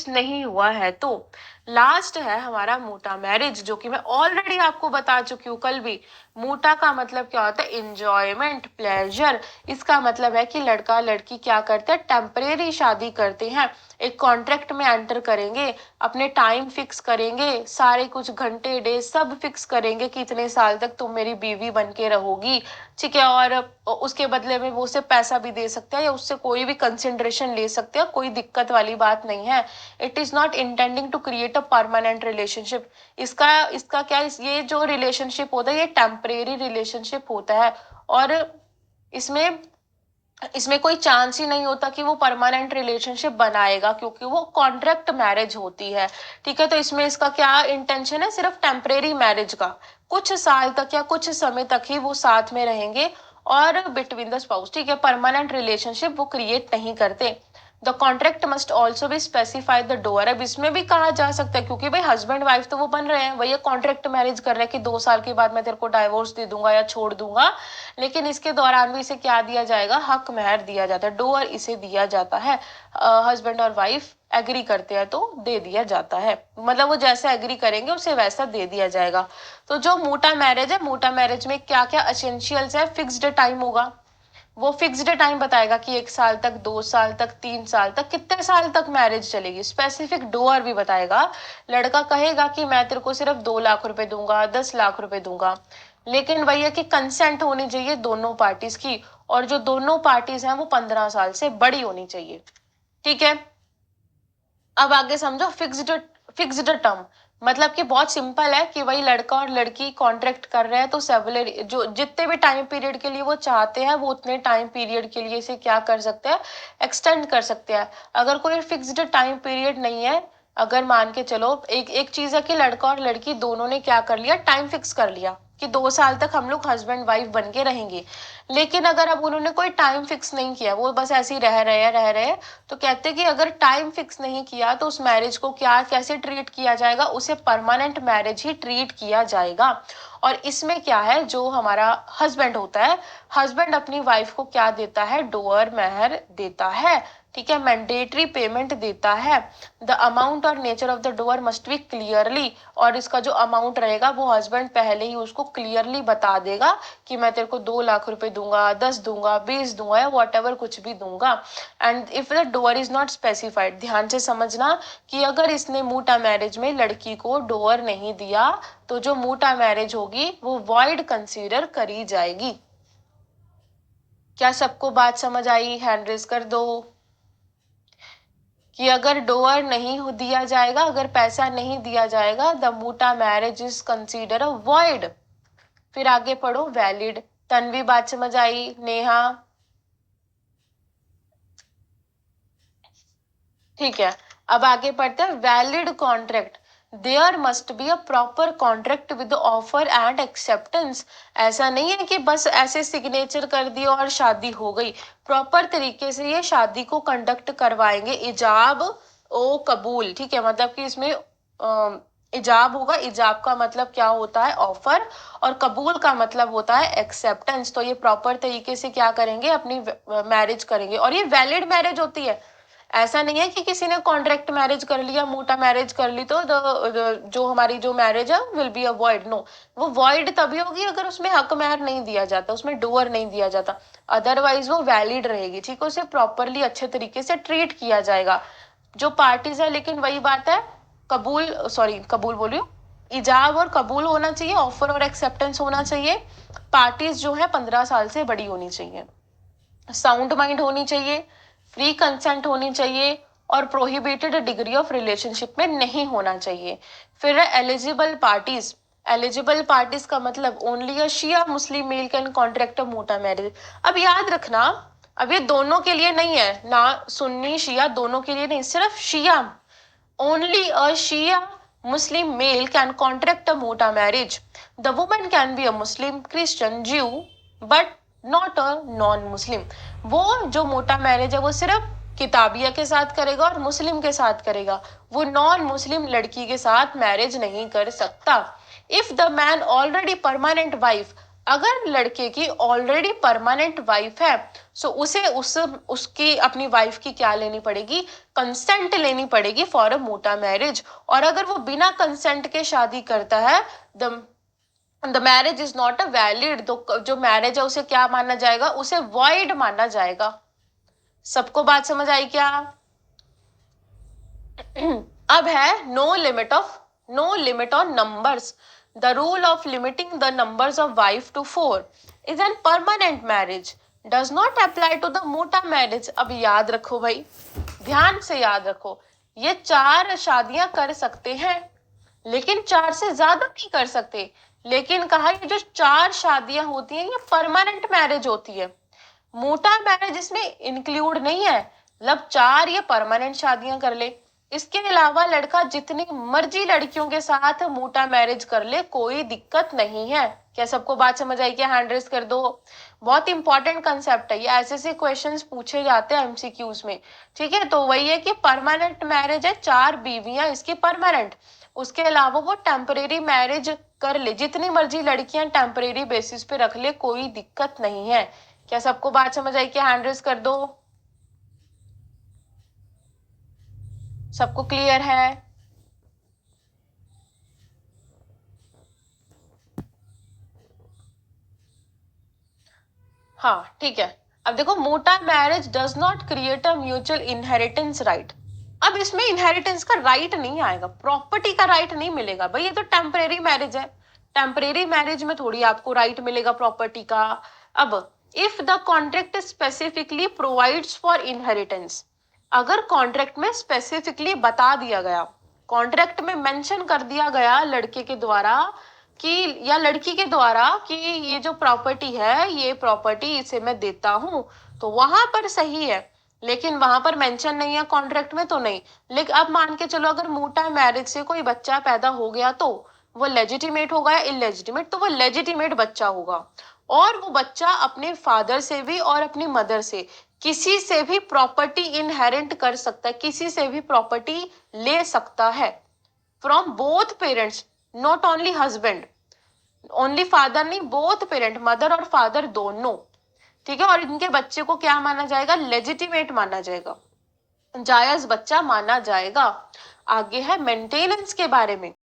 नहीं हुआ है तो। लास्ट है हमारा मोटा मैरिज, जो कि मैं ऑलरेडी आपको बता चुकी हूँ कल भी। मोटा का मतलब क्या होता है? Enjoyment, pleasure. इसका मतलब है कि लड़का लड़की क्या करते हैं? टेम्परेरी शादी करते हैं, एक कॉन्ट्रैक्ट में एंटर करेंगे, अपने टाइम फिक्स करेंगे, सारे कुछ घंटे डे सब फिक्स करेंगे कि इतने साल तक तुम मेरी बीवी बन के रहोगी, ठीक है। और उसके बदले में वो उसे पैसा भी दे सकते हैं या उससे कोई भी कंसिडरेशन ले सकते हैं, कोई दिक्कत वाली बात नहीं है। It is not intending to create a permanent relationship. इसका इसका क्या ये जो रिलेशनशिप होता है ये टेम्परेरी रिलेशनशिप होता है, और इसमें इसमें कोई चांस ही नहीं होता कि वो परमानेंट रिलेशनशिप बनाएगा, क्योंकि वो कॉन्ट्रैक्ट मैरिज होती है, ठीक है। तो इसमें इसका क्या इंटेंशन है? सिर्फ टेम्परेरी मैरिज का, कुछ साल तक या कुछ समय तक ही वो साथ में रहेंगे और बिटवीन द स्पाउस, ठीक है। परमानेंट रिलेशनशिप वो क्रिएट नहीं करते। The contract must also be specify the door. अब इसमें भी कहा जा सकता है, क्योंकि भाई हस्बैंड वाइफ तो वो बन रहे हैं, वही कॉन्ट्रैक्ट मैरिज कर रहे हैं कि 2 साल के बाद मैं तेरे को डाइवोर्स दे दूंगा या छोड़ दूंगा, लेकिन इसके दौरान भी इसे क्या दिया जाएगा? हक मेहर दिया जाता है, डोअर इसे दिया जाता है। हस्बैंड और वाइफ एग्री करते हैं तो दे दिया जाता है, मतलब वो जैसे एग्री करेंगे उसे वैसा दे दिया जाएगा। तो जो मोटा मैरिज है, मोटा मैरिज में क्या क्या एसेंशियल्स है? फिक्स्ड टाइम होगा, वो फिक्स्ड टाइम बताएगा कि 1 साल तक, 2 साल तक, 3 साल तक, कितने साल तक मैरिज चलेगी। स्पेसिफिक डोअर भी बताएगा। लड़का कहेगा कि मैं तेरे को सिर्फ 2 लाख रुपए दूंगा, 10 लाख रुपए दूंगा, लेकिन वही है कि कंसेंट होनी चाहिए दोनों पार्टीज की, और जो दोनों पार्टीज हैं वो 15 साल से बड़ी होनी चाहिए, ठीक है। अब आगे समझो। फिक्स्ड फिक्स्ड टर्म मतलब कि बहुत सिंपल है कि वही लड़का और लड़की कॉन्ट्रैक्ट कर रहे हैं तो सेवलर जो जितने भी टाइम पीरियड के लिए वो चाहते हैं वो उतने टाइम पीरियड के लिए इसे क्या कर सकते हैं? एक्सटेंड कर सकते हैं। अगर कोई फिक्स्ड टाइम पीरियड नहीं है, अगर मान के चलो एक एक चीज है कि लड़का और लड़की दोनों ने क्या कर लिया? टाइम फिक्स कर लिया कि 2 साल तक हम लोग हस्बैंड वाइफ बन के रहेंगे, लेकिन अगर अब उन्होंने कोई टाइम फिक्स नहीं किया, वो बस ऐसे ही रह रहे हैं, तो कहते हैं कि अगर टाइम फिक्स नहीं किया तो उस मैरिज को क्या कैसे ट्रीट किया जाएगा? उसे परमानेंट मैरिज ही ट्रीट किया जाएगा। और इसमें क्या है? जो हमारा हस्बैंड होता है, हस्बैंड अपनी वाइफ को क्या देता है? डोअर, मेहर देता है, ठीक है, मैंडेटरी पेमेंट देता है। द अमाउंट और nature of the door must be clearly, और इसका जो अमाउंट रहेगा वो हस्बैंड पहले ही उसको क्लियरली बता देगा कि मैं तेरे को 2 लाख रुपए दूंगा, 10 दूंगा, 20 दूंगा या वॉट एवर कुछ भी दूंगा। And if the door is not specified, ध्यान से समझना कि अगर इसने मूटा मैरिज में लड़की को डोअर नहीं दिया तो जो मूटा मैरिज होगी वो वॉइड कंसीडर करी जाएगी। क्या सबको बात समझ आई? हैंड रेज कर दो कि अगर डोअर नहीं दिया जाएगा, अगर पैसा नहीं दिया जाएगा, the muta marriage is consider a void. फिर आगे पढ़ो। वैलिड। तन्वी बात समझ आई? नेहा? ठीक है, अब आगे पढ़ते हैं। Valid contract, there must be a proper contract with offer and acceptance. ऐसा नहीं है कि बस ऐसे सिग्नेचर कर दिया और शादी हो गई। प्रॉपर तरीके से ये शादी को कंडक्ट करवाएंगे। इजाब ओ कबूल, ठीक है, मतलब कि इसमें इजाब होगा। इजाब का मतलब क्या होता है? ऑफर। और कबूल का मतलब होता है एक्सेप्टेंस। तो ये प्रॉपर तरीके से क्या करेंगे? अपनी मैरिज करेंगे, और ये वैलिड मैरिज होती है। ऐसा नहीं है कि किसी ने कॉन्ट्रैक्ट मैरिज कर लिया, मोटा मैरिज कर ली तो जो हमारी जो मैरिज है will be a void. No, वो वॉइड तभी होगी अगर उसमें हक मेहर नहीं दिया जाता, उसमें डोअर नहीं दिया जाता, अदरवाइज वो वैलिड रहेगी, ठीक है। उसे प्रॉपरली अच्छे तरीके से ट्रीट किया जाएगा जो पार्टीज है। लेकिन वही बात है, कबूल सॉरी कबूल बोलियो, इजाब और कबूल होना चाहिए, ऑफर और एक्सेप्टेंस होना चाहिए। पार्टीज जो है 15 साल से बड़ी होनी चाहिए, साउंड माइंड होनी चाहिए, फ्री कंसेंट होनी चाहिए, और प्रोहिबिटेड डिग्री ऑफ रिलेशनशिप में नहीं होना चाहिए। फिर एलिजिबल पार्टीज। एलिजिबल पार्टीज का मतलब only a Shia Muslim male can contract a muta marriage. अब याद रखना, अब ये दोनों के लिए नहीं है ना, सुन्नी शिया दोनों के लिए नहीं, सिर्फ शिया। Only a Shia Muslim male can contract a mota marriage. The woman can be a Muslim, Christian, Jew, but not a non-Muslim. वो जो मोटा मैरिज है वो सिर्फ किताबिया के साथ करेगा और मुस्लिम के साथ करेगा, वो नॉन मुस्लिम लड़की के साथ मैरिज नहीं कर सकता। If the man already permanent wife, अगर लड़के की ऑलरेडी परमानेंट वाइफ है, सो उसे उसकी अपनी वाइफ की क्या लेनी पड़ेगी, कंसेंट लेनी पड़ेगी फॉर अ मोटा मैरिज। और अगर वो बिना कंसेंट के शादी करता है, the marriage is not a valid, तो जो मैरिज है उसे क्या माना जाएगा, उसे वॉइड माना जाएगा। सबको बात समझ आई क्या? अब है no limit on numbers. The rule of limiting the numbers of wife to 4 is an permanent marriage, does not apply to the मोटा मैरिज। अब याद रखो भाई, ध्यान से याद रखो, ये 4 शादियां कर सकते हैं, लेकिन 4 से ज्यादा नहीं कर सकते। लेकिन कहा ये जो 4 शादियां होती हैं ये परमानेंट मैरिज होती है, मोटा मैरिज इसमें इंक्लूड नहीं है। मतलब 4 ये परमानेंट शादियां कर ले, इसके अलावा लड़का जितनी मर्जी लड़कियों के साथ मोटा मैरिज कर ले, कोई दिक्कत नहीं है। क्या सबको बात समझ आई? क्या हैंड रेस कर दो। बहुत इंपॉर्टेंट कंसेप्ट है ये, ऐसे क्वेश्चंस पूछे जाते हैं एमसीक्यूज में। ठीक है, तो वही है कि परमानेंट मैरिज है, 4 बीवियां इसकी परमानेंट, उसके अलावा वो टेम्परेरी मैरिज कर ले, जितनी मर्जी लड़कियां टेम्परेरी बेसिस पे रख ले, कोई दिक्कत नहीं है। क्या सबको बात समझ आई? क्या हैंड रेस कर दो। सबको क्लियर है? हाँ ठीक है। अब देखो, मोटा marriage does not create a mutual inheritance right. अब इसमें इनहेरिटेंस का राइट नहीं आएगा, प्रॉपर्टी का राइट नहीं मिलेगा भाई, ये तो टेम्परेरी मैरिज है। टेम्परेरी मैरिज में थोड़ी आपको राइट मिलेगा प्रॉपर्टी का। अब if the contract specifically provides for inheritance, अगर कॉन्ट्रैक्ट में स्पेसिफिकली बता दिया गया, कॉन्ट्रैक्ट में मेंशन कर दिया गया लड़के के द्वारा कि या लड़की के द्वारा कि ये जो प्रॉपर्टी है, ये प्रॉपर्टी इसे मैं देता हूं, तो वहां पर सही है। लेकिन वहां पर मेंशन नहीं है कॉन्ट्रैक्ट में, तो नहीं। लेकिन अब मान के चलो अगर मोटा मैरिज से कोई बच्चा पैदा हो गया, तो वो लेजिटिमेट होगा या इलेजिटिमेट? तो वो लेजिटिमेट बच्चा होगा, और वो बच्चा अपने फादर से भी और अपनी मदर से किसी से भी प्रॉपर्टी इनहेरिट कर सकता है, किसी से भी प्रॉपर्टी ले सकता है, from both parents, not only husband, only father नहीं, बोथ पेरेंट, मदर और फादर दोनों। ठीक है, और इनके बच्चे को क्या माना जाएगा, लेजिटिमेट माना जाएगा, जायज बच्चा माना जाएगा। आगे है मेंटेनेंस के बारे में।